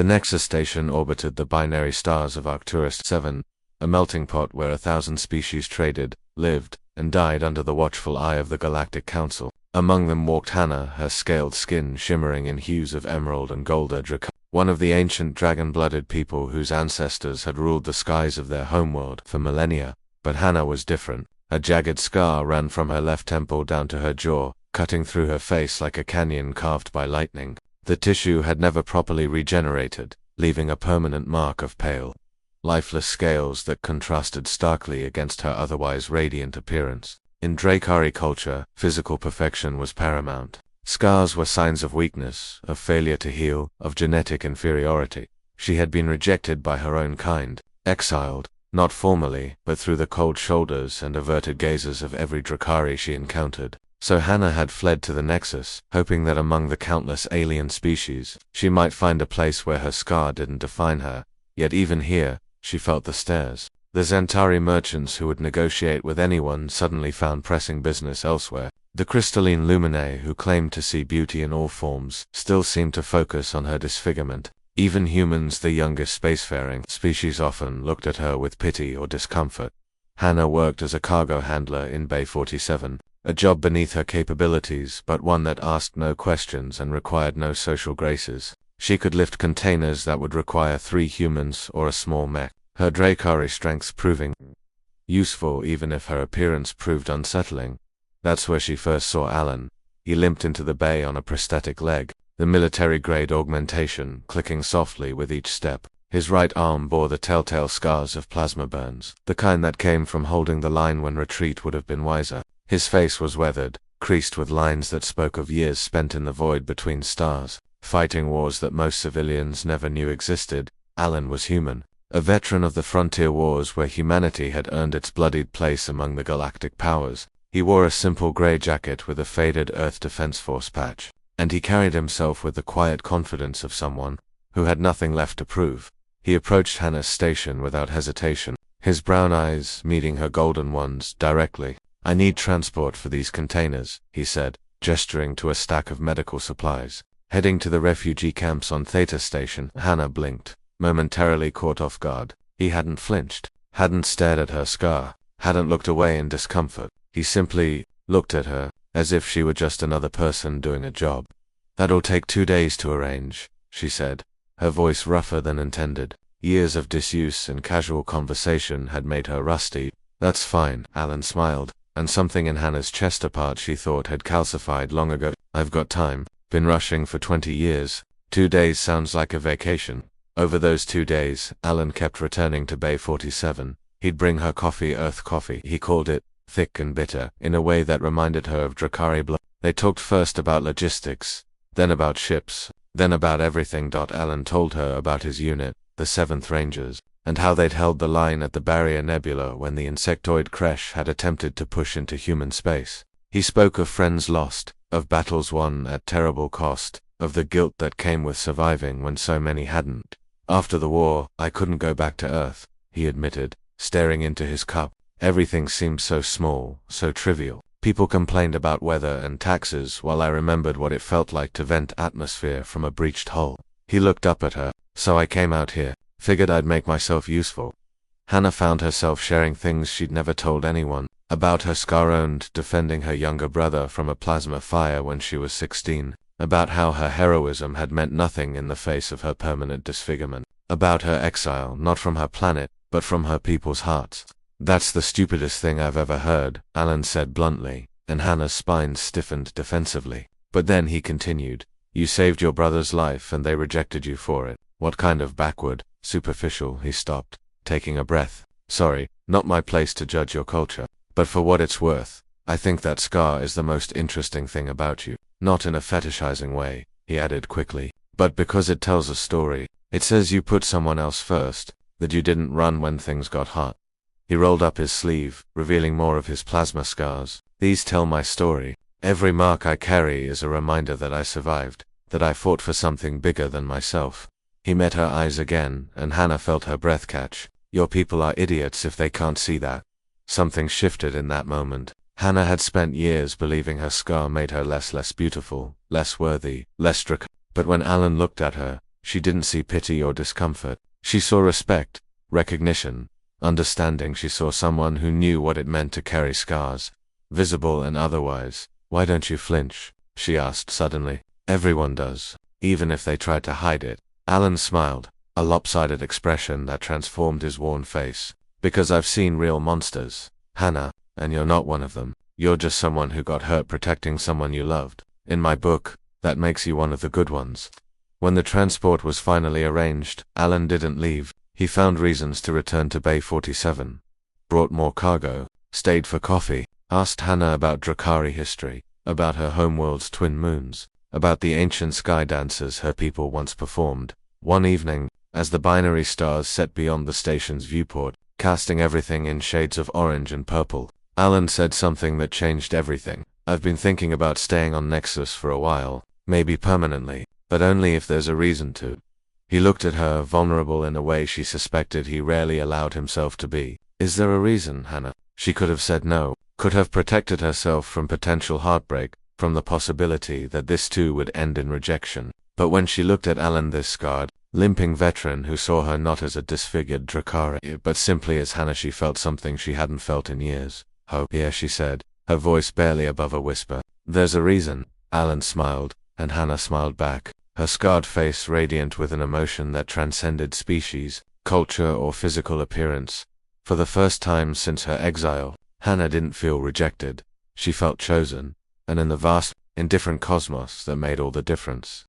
The Nexus station orbited the binary stars of Arcturus 7, a melting pot where 1,000 species traded, lived, and died under the watchful eye of the Galactic Council. Among them walked Hannah, her scaled skin shimmering in hues of emerald and gold one of the ancient dragon-blooded people whose ancestors had ruled the skies of their homeworld for millennia. But Hannah was different. A jagged scar ran from her left temple down to her jaw, cutting through her face like a canyon carved by lightning. The tissue had never properly regenerated, leaving a permanent mark of pale, lifeless scales that contrasted starkly against her otherwise radiant appearance. In Drakari culture, physical perfection was paramount. Scars were signs of weakness, of failure to heal, of genetic inferiority. She had been rejected by her own kind, exiled, not formally, but through the cold shoulders and averted gazes of every Drakari she encountered. So Hannah had fled to the Nexus, hoping that among the countless alien species, she might find a place where her scar didn't define her. Yet even here, she felt the stares. The Zentari merchants who would negotiate with anyone suddenly found pressing business elsewhere. The crystalline Lumine who claimed to see beauty in all forms still seemed to focus on her disfigurement. Even humans, the youngest spacefaring species, often looked at her with pity or discomfort. Hannah worked as a cargo handler in Bay 47, a job beneath her capabilities but one that asked no questions and required no social graces. She could lift containers that would require 3 humans or a small mech, her Drakari strengths proving useful even if her appearance proved unsettling. That's where she first saw Alan. He limped into the bay on a prosthetic leg, the military-grade augmentation clicking softly with each step. His right arm bore the telltale scars of plasma burns, the kind that came from holding the line when retreat would have been wiser. His face was weathered, creased with lines that spoke of years spent in the void between stars, fighting wars that most civilians never knew existed. Alan was human, a veteran of the frontier wars where humanity had earned its bloodied place among the galactic powers. He wore a simple grey jacket with a faded Earth Defense Force patch, and he carried himself with the quiet confidence of someone who had nothing left to prove. He approached Hannah's station without hesitation, his brown eyes meeting her golden ones directly. "I need transport for these containers," he said, gesturing to a stack of medical supplies. Heading to the refugee camps on Theta Station, Hannah blinked, momentarily caught off guard. He hadn't flinched, hadn't stared at her scar, hadn't looked away in discomfort. He simply looked at her, as if she were just another person doing a job. "That'll take 2 days to arrange," she said, her voice rougher than intended. Years of disuse and casual conversation had made her rusty. "That's fine," Alan smiled, and something in Hannah's chest apart she thought had calcified long ago. "I've got time. Been rushing for 20 years. 2 days sounds like a vacation." Over those 2 days, Alan kept returning to Bay 47. He'd bring her coffee, Earth coffee, he called it, thick and bitter, in a way that reminded her of Drakari blood. They talked first about logistics, then about ships, then about everything. Alan told her about his unit, the 7th Rangers, and how they'd held the line at the Barrier Nebula when the insectoid Kresh had attempted to push into human space. He spoke of friends lost, of battles won at terrible cost, of the guilt that came with surviving when so many hadn't. "After the war, I couldn't go back to Earth," he admitted, staring into his cup. "Everything seemed so small, so trivial. People complained about weather and taxes while I remembered what it felt like to vent atmosphere from a breached hull." He looked up at her. "So I came out here. Figured I'd make myself useful." Hannah found herself sharing things she'd never told anyone, about her scar-owned defending her younger brother from a plasma fire when she was 16, about how her heroism had meant nothing in the face of her permanent disfigurement, about her exile not from her planet, but from her people's hearts. "That's the stupidest thing I've ever heard," Alan said bluntly, and Hannah's spine stiffened defensively. But then he continued, "You saved your brother's life and they rejected you for it. What kind of backward, superficial?" He stopped, taking a breath. "Sorry, not my place to judge your culture. But for what it's worth, I think that scar is the most interesting thing about you. Not in a fetishizing way," he added quickly, "but because it tells a story. It says you put someone else first, that you didn't run when things got hot." He rolled up his sleeve, revealing more of his plasma scars. "These tell my story. Every mark I carry is a reminder that I survived, that I fought for something bigger than myself." He met her eyes again, and Hannah felt her breath catch. "Your people are idiots if they can't see that." Something shifted in that moment. Hannah had spent years believing her scar made her less beautiful, less worthy, less But when Alan looked at her, She didn't see pity or discomfort. She saw respect, recognition, understanding. She saw someone who knew what it meant to carry scars, visible and otherwise. "Why don't you flinch?" she asked suddenly. "Everyone does, even if they try to hide it." Alan smiled, a lopsided expression that transformed his worn face. "Because I've seen real monsters, Hannah, and you're not one of them. You're just someone who got hurt protecting someone you loved. In my book, that makes you one of the good ones." When the transport was finally arranged, Alan didn't leave. He found reasons to return to Bay 47. Brought more cargo, stayed for coffee, asked Hannah about Drakari history, about her homeworld's twin moons, about the ancient sky dances her people once performed. One evening, as the binary stars set beyond the station's viewport, casting everything in shades of orange and purple, Alan said something that changed everything. "I've been thinking about staying on Nexus for a while, maybe permanently, but only if there's a reason to." He looked at her, vulnerable in a way she suspected he rarely allowed himself to be. "Is there a reason, Hannah?" She could have said no, could have protected herself from potential heartbreak, from the possibility that this too would end in rejection. But when she looked at Alan, this scarred, limping veteran who saw her not as a disfigured Drakari, but simply as Hannah, she felt something she hadn't felt in years. "Hope." "Yeah," she said, her voice barely above a whisper. "There's a reason." Alan smiled, and Hannah smiled back, her scarred face radiant with an emotion that transcended species, culture, or physical appearance. For the first time since her exile, Hannah didn't feel rejected. She felt chosen, and in the vast, indifferent cosmos that made all the difference.